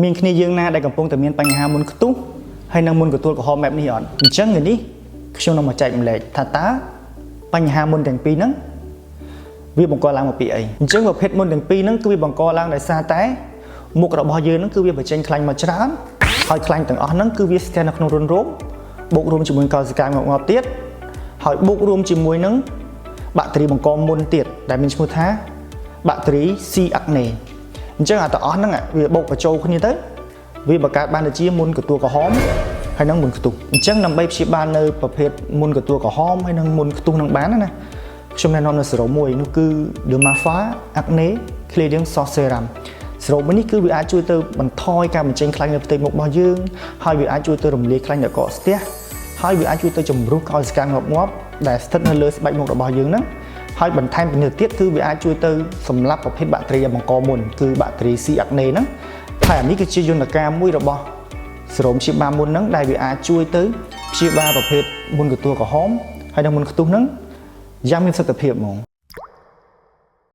មានគ្នាយើងណាដែលកំពុងតែមានបញ្ហាមុនខ្ទុះហើយនឹងមុនទទួលកំហុសបែបនេះអត់អញ្ចឹងនេះខ្ញុំនឹងមកចែកម្លែកថាតើបញ្ហាមុនទាំងពីរហ្នឹងវាបង្កឡើងមកពីអីអញ្ចឹងប្រភេទមុនទាំងពីរហ្នឹងគឺវាបង្កឡើងដោយសារតែមុខរបស់យើងហ្នឹងគឺវាបញ្ចេញខ្លាញ់មកច្រើនហើយខ្លាញ់ទាំងអស់ហ្នឹងគឺវាស្ទះនៅក្នុងរុនរោមបូករួមជាមួយកោសិកាងាប់ទៀតហើយបូករួមជាមួយនឹងបាក់តេរីបង្កមុនទៀតដែលមានឈ្មោះថាបាក់តេរី C. acne អញ្ចឹងអាទាំងអស់ហ្នឹងវាបូកបញ្ចូលគ្នាទៅវាបង្កើតបានជាមុនកទួលក្រហមហើយនឹងមុនខ្ទុះអញ្ចឹងដើម្បីព្យាបាលនៅប្រភេទមុនកទួលក្រហមហើយនឹងមុនខ្ទុះនឹងបានណាខ្ញុំណែនាំនៅសេរ៉ូមមួយនោះគឺ Dermafa Acne Clearing Soft Serum សេរ៉ូមនេះគឺវាអាចជួយទៅបន្ថយការបញ្ចេញខ្លាញ់នៅផ្ទៃមុខរបស់យើងហើយវាអាចជួយទៅរំលាយខ្លាញ់ដែលកកស្ទះហើយវាអាចជួយទៅជំរុះកោសិកាងាប់ដែលស្ថិតនៅលើស្បែកមុខរបស់យើងហ្នឹងហើយបន្ថែមពីនេះទៀតគឺវាអាចជួយទៅសម្លាប់ប្រភេទបាក់តេរីបង្កមុនគឺបាក់តេរី C. acne ហ្នឹងហើយអានេះគឺជាយន្តការមួយរបស់សេរ៉ូមព្យាបាលមុនហ្នឹងដែលវាអាចជួយទៅព្យាបាលប្រភេទមុនកទួលក្រហមហើយនិងមុនខ្ទុះហ្នឹងយ៉ាងមានប្រសិទ្ធភាពហ្មង